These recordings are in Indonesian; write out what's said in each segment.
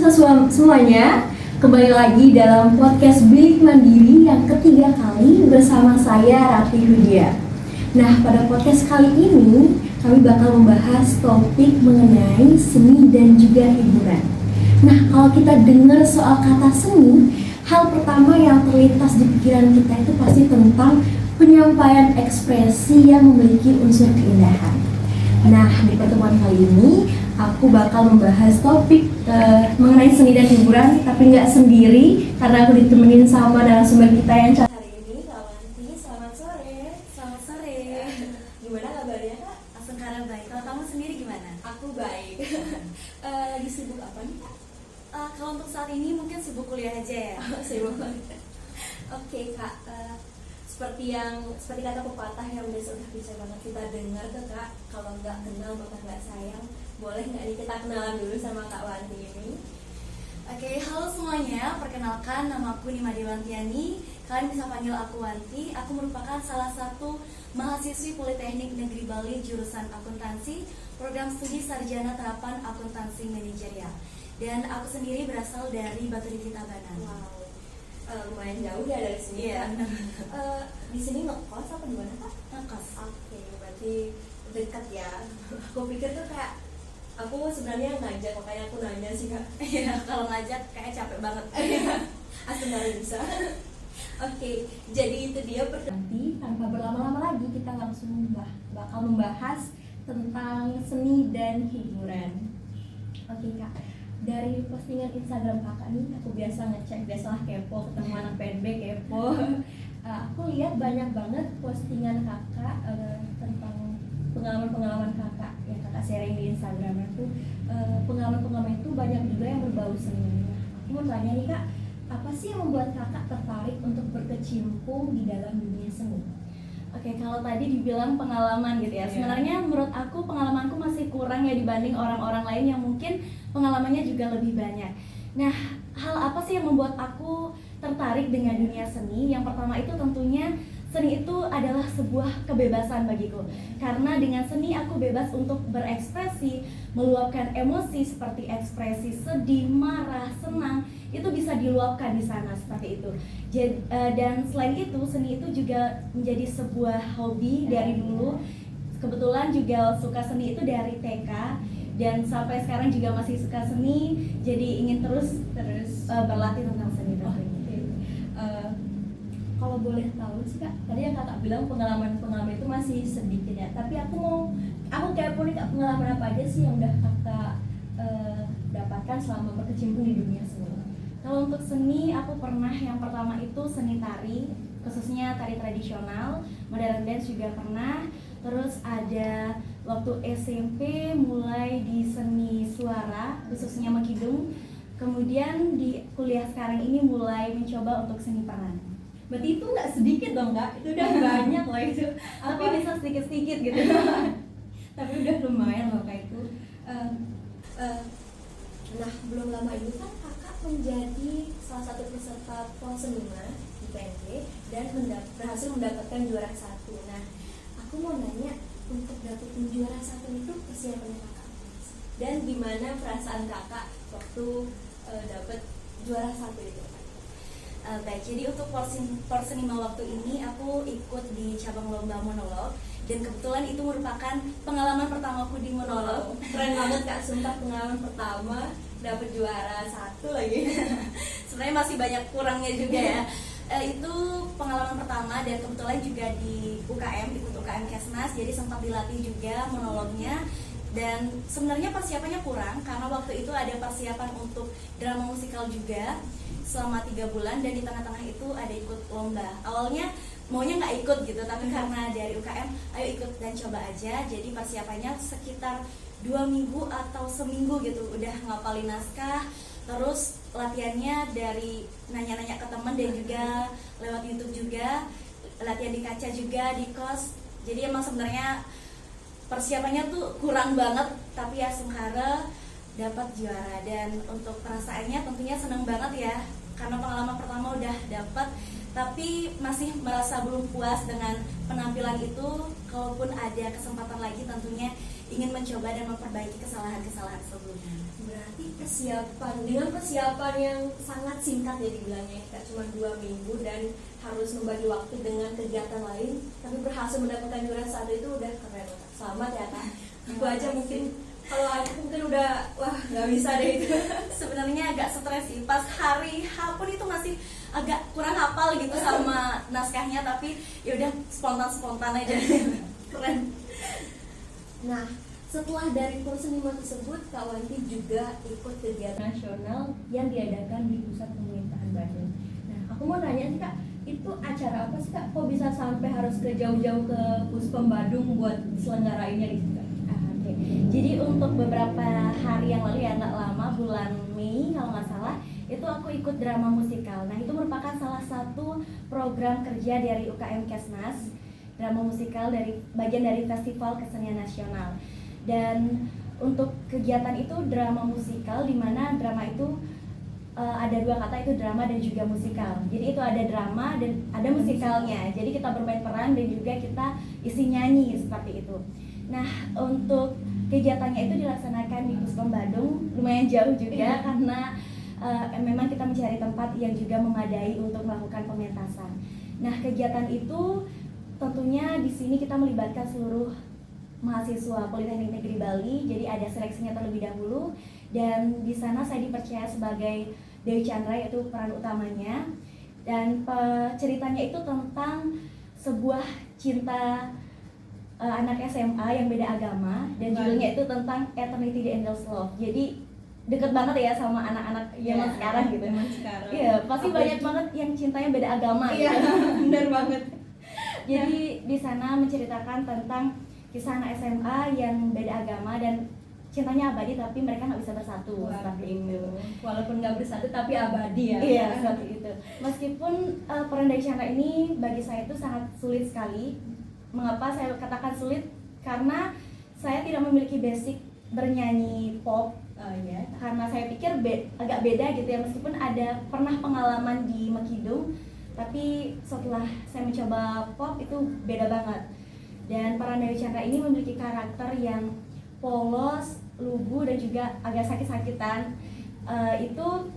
semuanya, kembali lagi dalam podcast Bilik Mandiri yang ketiga kali bersama saya Rati Hudia. Nah, pada podcast kali ini kami bakal membahas topik mengenai seni dan juga hiburan. Nah, kalau kita dengar soal kata seni, hal pertama yang terlintas di pikiran kita itu pasti tentang penyampaian ekspresi yang memiliki unsur keindahan. Nah, di pertemuan kali ini aku bakal membahas topik mengenai seni dan hiburan, tapi nggak sendiri karena aku ditemenin sama narasumber kita yang hari ini, Kak Wanti. Selamat sore. Selamat sore. Gimana kabarnya, Kak? Sekarang baik. Kalau kamu sendiri gimana? Aku baik. Lagi sibuk apa nih, Kak? Kalau untuk saat ini mungkin sibuk kuliah aja ya. Sibuk banget. Oke, Kak. Seperti kata pepatah yang udah bisa banget kita dengar tuh, Kak, kalau nggak kenal maka nggak sayang. Boleh nggak nih kita kenalan dulu sama Kak Wanti ini? Oke, halo semuanya. Perkenalkan, nama aku Nima Dewantiani. Kalian bisa panggil aku Wanti. Aku merupakan salah satu mahasiswi Politeknik Negeri Bali jurusan akuntansi, program studi sarjana terapan akuntansi manajerial. Dan aku sendiri berasal dari Batu Diti Tabanan. Wow. Lumayan jauh ya dari sini. Iya. Di sini ngekos apa di mana, Kak? Ngekos. Oke, berarti dekat ya. Aku pikir tuh kayak aku sebenarnya ngajak, makanya aku nanya sih, Kak. Iya, kalau ngajak kayak capek banget. Asal nggak bisa. Oke, jadi itu dia. Nanti tanpa berlama-lama lagi kita langsung bakal membahas tentang seni dan hiburan. Oke, Kak. Dari postingan Instagram Kakak nih, aku biasa ngecek, biasalah kepo, ketemu anak PNB kepo. Aku lihat banyak banget postingan Kakak tentang pengalaman-pengalaman Kakak yang Kakak sharing di Instagram itu. Pengalaman-pengalaman itu banyak juga yang berbau seni. Aku mau tanya nih, Kak, apa sih yang membuat Kakak tertarik untuk berkecimpung di dalam dunia seni? Oke, kalau tadi dibilang pengalaman gitu ya, sebenarnya menurut aku pengalamanku masih kurang ya dibanding orang-orang lain yang mungkin pengalamannya juga lebih banyak. Nah, hal apa sih yang membuat aku tertarik dengan dunia seni? Yang pertama itu tentunya seni itu adalah sebuah kebebasan bagiku. Karena dengan seni aku bebas untuk berekspresi, meluapkan emosi seperti ekspresi sedih, marah, senang, itu bisa diluapkan di sana seperti itu. Dan selain itu, seni itu juga menjadi sebuah hobi dari dulu. Kebetulan juga suka seni itu dari TK dan sampai sekarang juga masih suka seni. Jadi ingin terus berlatih tentang seni tentunya. Kalau boleh tahu sih, Kak, tadi yang Kakak bilang pengalaman itu masih sedikit ya. Tapi aku kepo nih, Kak, pengalaman apa aja sih yang udah Kakak dapatkan selama berkecimpung di dunia seni? Kalau untuk seni, aku pernah yang pertama itu seni tari, khususnya tari tradisional, modern dance juga pernah. Terus ada waktu SMP mulai di seni suara, khususnya Mekidung. Kemudian di kuliah sekarang ini mulai mencoba untuk seni peran. Berarti itu nggak sedikit dong, Kak? Itu udah banyak loh itu. Tapi bisa sedikit-sedikit gitu. Tapi udah lumayan loh, Kak, itu. Nah, belum lama ini kan Kakak menjadi salah satu peserta Pon Seniman di PNB dan berhasil mendapatkan juara 1. Nah, aku mau nanya, untuk dapetin juara 1 itu persiapannya Kakak dan gimana perasaan Kakak waktu dapet juara 1 itu? Baik, jadi untuk Porsenima waktu ini aku ikut di cabang lomba monolog dan kebetulan itu merupakan pengalaman pertamaku di monolog. Keren banget, Kak, sumpah, pengalaman pertama dapet juara 1 lagi. Sebenarnya masih banyak kurangnya juga ya. Itu pengalaman pertama dan kebetulan juga di UKM, ikut UKM Kesnas, jadi sempat dilatih juga monolognya. Dan sebenarnya persiapannya kurang karena waktu itu ada persiapan untuk drama musikal juga selama 3 bulan dan di tengah-tengah itu ada ikut lomba. Awalnya maunya nggak ikut gitu, tapi karena dari UKM, ayo ikut dan coba aja. Jadi persiapannya sekitar 2 minggu atau seminggu gitu, udah ngapalin naskah. Terus latihannya dari nanya-nanya ke teman dan juga lewat YouTube juga, latihan di kaca juga di kos. Jadi emang sebenarnya persiapannya tuh kurang banget, tapi ya senghara dapat juara. Dan untuk perasaannya tentunya senang banget ya, karena pengalaman pertama udah dapat. tapi masih merasa belum puas dengan penampilan itu. Kalaupun ada kesempatan lagi, tentunya ingin mencoba dan memperbaiki kesalahan-kesalahan sebelumnya. Berarti dengan persiapan yang sangat singkat ya dibilangnya, tidak cuma 2 minggu dan harus membagi waktu dengan kegiatan lain, tapi berhasil mendapatkan juara 1 itu udah keren. Selamat ya Kak. Aku aja mungkin kalau aku mungkin udah wah nggak bisa deh itu. Sebenarnya agak stres sih, pas hari H pun itu masih agak kurang hafal gitu sama naskahnya, tapi ya udah spontan aja. Keren. Nah, setelah dari Pur Seniman tersebut, Kak Wanti juga ikut kegiatan nasional yang diadakan di Pusat Pemerintahan Bandung. Nah, aku mau nanya sih Kak, itu acara apa sih Kak? Kok bisa sampai harus ke jauh-jauh ke Puspem Bandung buat selenggarainnya di situ Kak? Oke. Jadi untuk beberapa hari yang lalu ya, nggak lama, bulan Mei kalau nggak salah, itu aku ikut drama musikal. Nah itu merupakan salah satu program kerja dari UKM Kesnas, drama musikal dari bagian dari Festival Kesenian Nasional. Dan untuk kegiatan itu drama musikal, di mana drama itu ada 2 kata, itu drama dan juga musikal. Jadi itu ada drama dan ada musikalnya. Jadi kita bermain peran dan juga kita isi nyanyi seperti itu. Nah untuk kegiatannya itu dilaksanakan di Puspem Bandung, lumayan jauh juga karena memang kita mencari tempat yang juga memadai untuk melakukan pementasan. Nah kegiatan itu tentunya di sini kita melibatkan seluruh mahasiswa Politeknik Negeri Bali, jadi ada seleksinya terlebih dahulu, dan di sana saya dipercaya sebagai Dewi Chandra, yaitu peran utamanya. Dan ceritanya itu tentang sebuah cinta anak SMA yang beda agama, dan judulnya itu tentang Eternity the Angel's Love. Jadi deket banget ya sama anak-anak zaman sekarang gitu. Iya, pasti banyak banget yang cintanya beda agama. Iya, benar banget. Jadi di sana menceritakan tentang kisah anak SMA yang beda agama dan cintanya abadi, tapi mereka nggak bisa bersatu. Seperti itu. Walaupun nggak bersatu tapi abadi ya. Iya, seperti itu. Meskipun peran dari Chandra ini bagi saya itu sangat sulit sekali. Mengapa saya katakan sulit? Karena saya tidak memiliki basic bernyanyi pop. Karena saya pikir agak beda gitu ya, meskipun ada pernah pengalaman di Mekidung, tapi setelah saya mencoba pop itu beda banget. Dan peran Dewi Chandra ini memiliki karakter yang polos, lugu, dan juga agak sakit-sakitan. Itu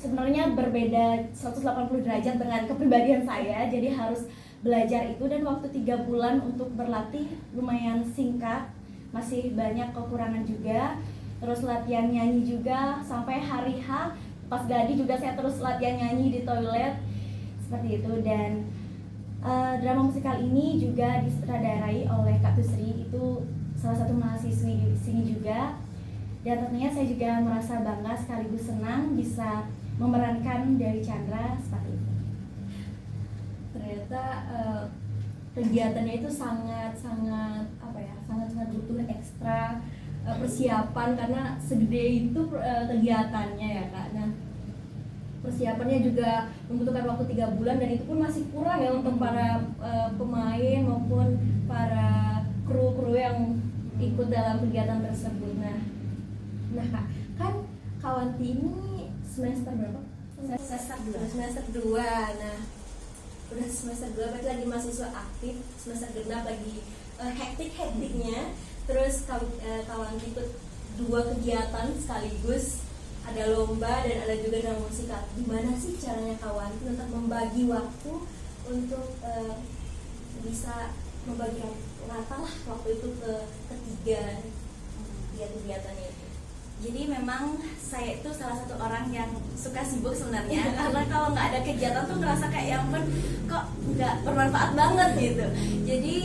sebenarnya berbeda 180 derajat dengan kepribadian saya, jadi harus belajar itu. Dan waktu 3 bulan untuk berlatih lumayan singkat, masih banyak kekurangan juga. Terus latihan nyanyi juga sampai hari H, pas gladi juga saya terus latihan nyanyi di toilet seperti itu. Dan drama musikal ini juga disutradarai oleh Kak Tusri, itu salah satu mahasiswi di sini juga. Dan tentunya saya juga merasa bangga sekaligus senang bisa memerankan Dewi Chandra seperti itu. Ternyata kegiatannya itu sangat butuh ekstra persiapan karena segede itu kegiatannya ya Kak. Nah persiapannya juga membutuhkan waktu 3 bulan, dan itu pun masih kurang ya untuk para pemain maupun para kru yang ikut dalam kegiatan tersebut. Nah Kak, kan Kak Wanti ini semester berapa? Semester 2. Nah udah semester 2 berarti lagi mahasiswa aktif, semester genap lagi hektik-hektiknya. Terus Kak Wanti ikut 2 kegiatan sekaligus, ada lomba dan ada juga drama musikal. Gimana sih caranya Kak Wanti untuk membagi waktu untuk bisa membagi rata lah waktu itu ke ketiga kegiatannya itu? Jadi memang saya itu salah satu orang yang suka sibuk sebenarnya, karena kalau nggak ada kegiatan tuh ngerasa kayak ya ampun kok nggak bermanfaat banget gitu. Jadi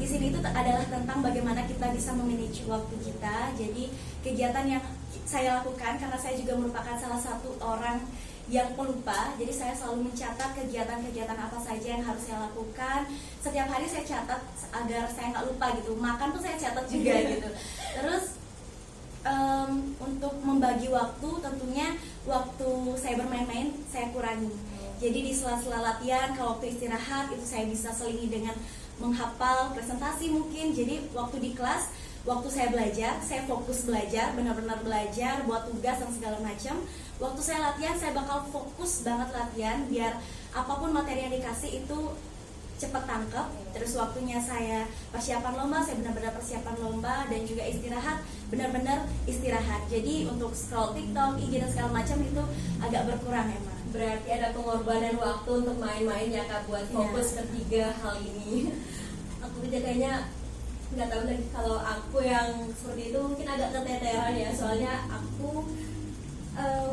di sini itu adalah tentang bagaimana kita bisa memanage waktu kita. Jadi kegiatan yang saya lakukan, karena saya juga merupakan salah satu orang yang pelupa, jadi saya selalu mencatat kegiatan-kegiatan apa saja yang harus saya lakukan. Setiap hari saya catat agar saya nggak lupa gitu. Makan tuh saya catat juga gitu. Terus untuk membagi waktu, tentunya waktu saya bermain-main saya kurangi. Jadi di sela-sela latihan, kalau waktu istirahat itu saya bisa selingi dengan menghafal presentasi mungkin. Jadi waktu di kelas, waktu saya belajar, saya fokus belajar, benar-benar belajar, buat tugas dan segala macam. Waktu saya latihan, saya bakal fokus banget latihan biar apapun materi yang dikasih itu cepet tangkep. Terus waktunya saya persiapan lomba, saya benar-benar persiapan lomba, dan juga istirahat, benar-benar istirahat. Jadi untuk scroll TikTok, IG dan segala macam itu agak berkurang emang. Berarti ada pengorbanan waktu untuk main-main ya Kak, buat fokus ketiga hal ini. Aku juga kayaknya nggak tahu lagi, kalau aku yang seperti itu mungkin agak keteteran ya, soalnya aku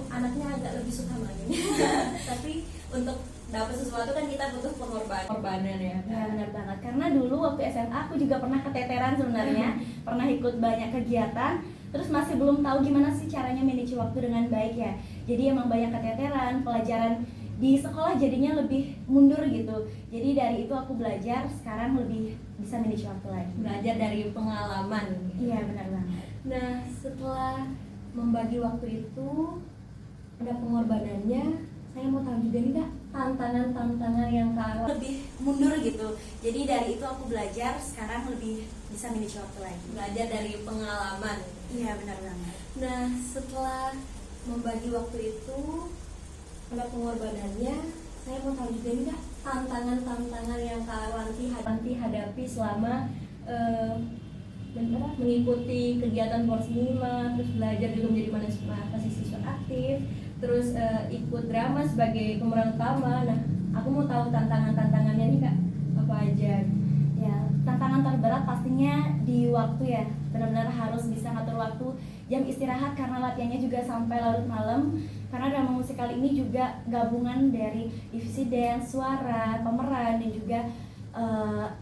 anaknya agak lebih suka main. Tapi untuk dapat sesuatu kan kita butuh pengorbanan ya. Ya benar banget, karena dulu waktu SMA aku juga pernah keteteran sebenarnya. Pernah ikut banyak kegiatan, terus masih belum tahu gimana sih caranya manage waktu dengan baik ya. Jadi emang banyak keteteran, pelajaran di sekolah jadinya lebih mundur gitu. Jadi dari itu aku belajar, sekarang lebih bisa manage waktu lagi. Belajar dari pengalaman. Iya benar banget. Nah, setelah membagi waktu itu ada pengorbanannya, saya mau tahu juga nih Kak, tantangan-tantangan yang Kak Lebih mundur gitu. Jadi dari itu aku belajar, sekarang lebih bisa manage waktu lagi. belajar dari pengalaman. Iya benar banget. Nah, setelah membagi waktu itu ada pengorbanannya, saya mau tahu juga nih Kak, tantangan-tantangan yang Kak Ranti hadapi selama mengikuti kegiatan Porsnima, terus belajar juga menjadi mahasiswa aktif, terus ikut drama sebagai pemeran utama. Nah, aku mau tahu tantangannya nih Kak, apa aja? Ya, tantangan terberat pastinya di waktu ya. Benar-benar harus bisa ngatur waktu, jam istirahat karena latihannya juga sampai larut malam. Karena drama musikal ini juga gabungan dari divisi dance, suara, pemeran, dan juga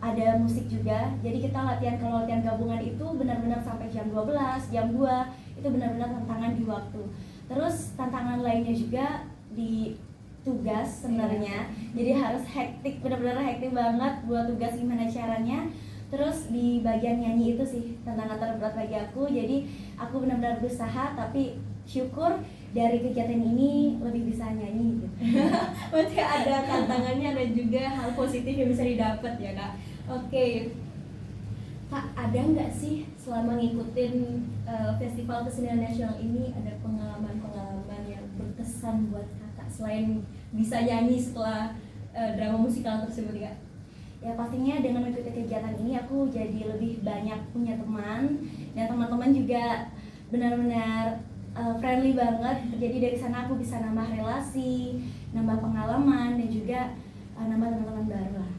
ada musik juga. Jadi kita kalau latihan gabungan itu benar-benar sampai jam 12, jam 2, itu benar-benar tantangan di waktu. Terus tantangan lainnya juga di tugas sebenarnya. Jadi harus hektik, benar-benar hektik banget buat tugas gimana caranya. Terus di bagian nyanyi itu sih tantangan terberat bagi aku. Jadi aku benar-benar berusaha, tapi syukur dari kegiatan ini lebih bisa nyanyi gitu. Berarti ada tantangannya dan juga hal positif yang bisa didapat ya Kak. Oke, Kak, ada nggak sih selama ngikutin Festival Kesenian Nasional ini ada pengalaman-pengalaman yang berkesan buat Kakak selain bisa nyanyi setelah drama musikal tersebut Kak? Ya pastinya dengan mengikuti kegiatan ini aku jadi lebih banyak punya teman, dan teman-teman juga benar-benar friendly banget. Jadi dari sana aku bisa nambah relasi, nambah pengalaman, dan juga nambah teman-teman baru lah.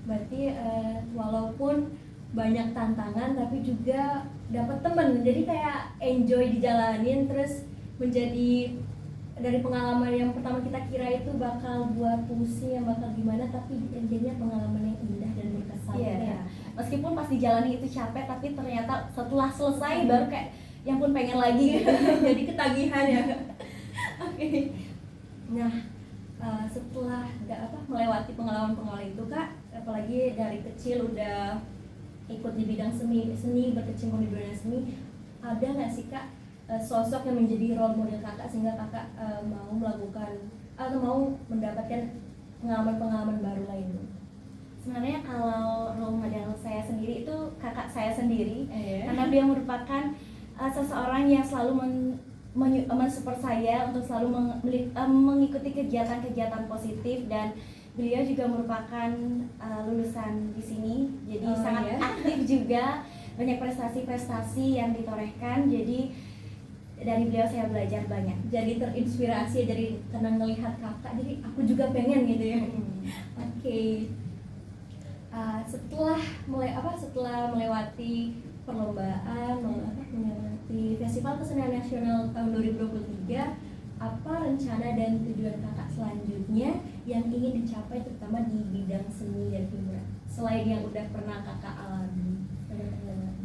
Berarti walaupun banyak tantangan tapi juga dapat temen, jadi kayak enjoy dijalanin, terus menjadi dari pengalaman yang pertama kita kira itu bakal buat pusing, yang bakal gimana, tapi jadinya pengalaman yang indah dan berkesan. Iya. Ya. Meskipun pas dijalani itu capek, tapi ternyata setelah selesai baru kayak yang pun pengen lagi gitu. Jadi ketagihan ya. Oke. Nah, setelah melewati pengalaman-pengalaman itu Kak, apalagi dari kecil udah ikut di bidang seni berkecimpung di bidang seni, ada nggak sih Kak sosok yang menjadi role model Kakak sehingga Kakak mau melakukan atau mau mendapatkan pengalaman-pengalaman baru lain? Sebenarnya kalau role model saya sendiri itu kakak saya sendiri, Iya. karena dia merupakan seseorang yang selalu mensupport saya untuk selalu mengikuti kegiatan-kegiatan positif, dan beliau juga merupakan lulusan di sini, jadi sangat iya. aktif juga, banyak prestasi-prestasi yang ditorehkan. Jadi dari beliau saya belajar banyak. Jadi terinspirasi, jadi karena ngelihat Kakak, jadi aku juga pengen gitu ya. Oke. Setelah melewati perlombaan, melewati Festival Kesenian Nasional tahun 2023, apa rencana dan tujuan Kakak selanjutnya yang ingin dicapai terutama di bidang seni dan hiburan selain yang udah pernah Kakak alami,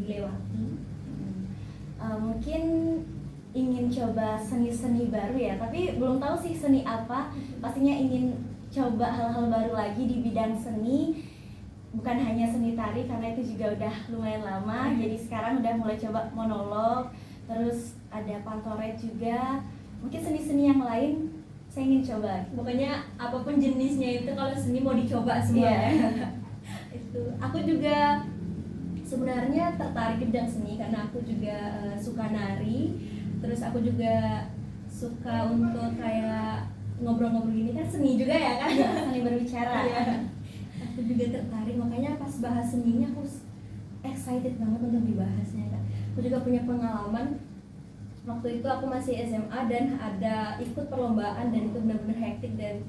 dilewati? Mungkin ingin coba seni-seni baru ya, tapi belum tahu sih seni apa. Pastinya ingin coba hal-hal baru lagi di bidang seni, bukan hanya seni tari karena itu juga udah lumayan lama. Jadi sekarang udah mulai coba monolog, terus ada pantoret juga. Mungkin seni-seni yang lain saya ingin coba. Pokoknya apapun jenisnya itu kalau seni mau dicoba semua. Iya. Itu aku juga sebenarnya tertarik di bidang seni karena aku juga suka nari. Terus aku juga suka untuk kayak ngobrol-ngobrol gini kan seni juga ya kan. Seni berbicara. Iya. Aku juga tertarik, makanya pas bahas seninya aku excited banget untuk dibahasnya kan. Aku juga punya pengalaman. Waktu itu aku masih SMA dan ada ikut perlombaan dan itu benar-benar hektik dan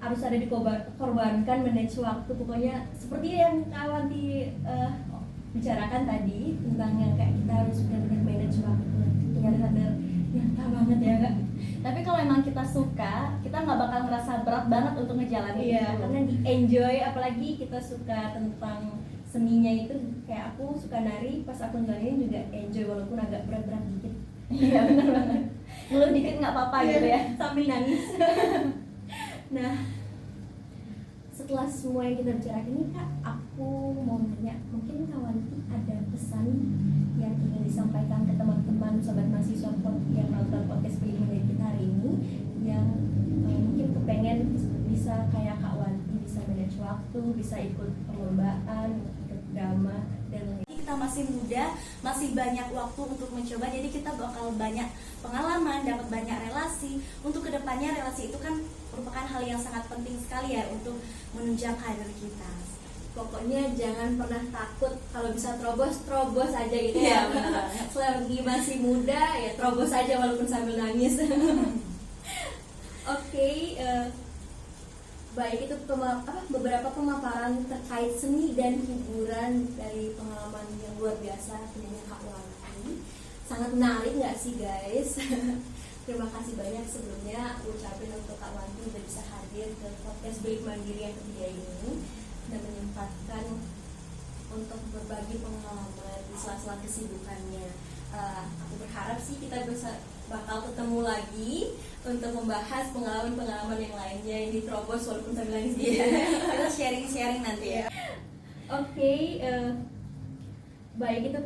harus ada dikorbankan manage waktu. Pokoknya seperti yang kawan bicarakan tadi tentang yang kayak kita harus benar-benar manage waktu. Ternyata nyata banget ya kak. Tapi kalau emang kita suka, kita nggak bakal ngerasa berat banget untuk ngejalanin Iya, itu. karena di enjoy, apalagi kita suka tentang seninya itu. Kayak aku suka nari, pas aku jalanin juga enjoy walaupun agak berat-berat dikit. Iya benar banget. Ngeluh dikit nggak apa-apa gitu ya. Sambil nangis. Nah, setelah semua yang kita bicarakan ini kak, aku mau nanya, mungkin kawan ada pesan yang ingin disampaikan ke teman-teman sobat mahasiswa yang nonton podcast Bilik Mandiri kita hari ini, yang mungkin kepengen bisa kayak Kak Wanti, bisa manage waktu, bisa ikut perlombaan, ikut drama dan lain. Kita masih muda, masih banyak waktu untuk mencoba, jadi kita bakal banyak pengalaman, dapat banyak relasi. Untuk kedepannya relasi itu kan merupakan hal yang sangat penting sekali ya untuk menunjang karir kita. Pokoknya jangan pernah takut, kalau bisa terobos aja gitu Iya, ya. benar. Selagi masih muda ya terobos aja walaupun sambil nangis. Oke, baik, itu beberapa pemaparan terkait seni dan hiburan dari pengalaman yang luar biasa punya Kak Wanti. Sangat menarik nggak sih guys? Terima kasih banyak sebelumnya aku ucapin untuk Kak Wanti udah bisa hadir ke podcast Bilik Mandiri yang ketiga ini dan menyempatkan untuk berbagi pengalaman di sela-sela kesibukannya. Aku berharap sih kita bakal ketemu lagi untuk membahas pengalaman-pengalaman yang lainnya yang diterobos walaupun sambil nangis. Kita sharing-sharing nanti ya. Oke, baik, itu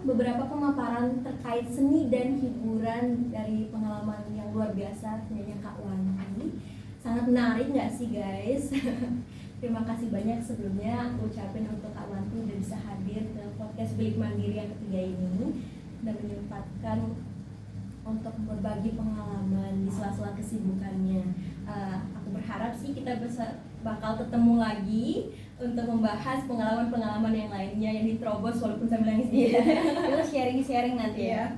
beberapa pemaparan terkait seni dan hiburan dari pengalaman yang luar biasa punya Kak Wanti. Sangat menarik nggak sih guys? Terima kasih banyak sebelumnya aku ucapin untuk Kak Wanti udah bisa hadir ke podcast Bilik Mandiri yang ketiga ini dan menyempatkan untuk berbagi pengalaman di sela-sela kesibukannya. Aku berharap sih kita bakal ketemu lagi untuk membahas pengalaman-pengalaman yang lainnya yang diterobos walaupun sambil nangis. Kita sharing-sharing nanti ya.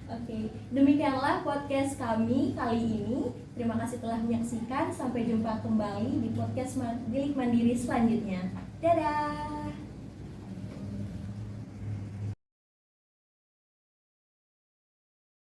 Oke, demikianlah podcast kami kali ini. Terima kasih telah menyaksikan. Sampai jumpa kembali di podcast Bilik Mandiri selanjutnya. Dadah.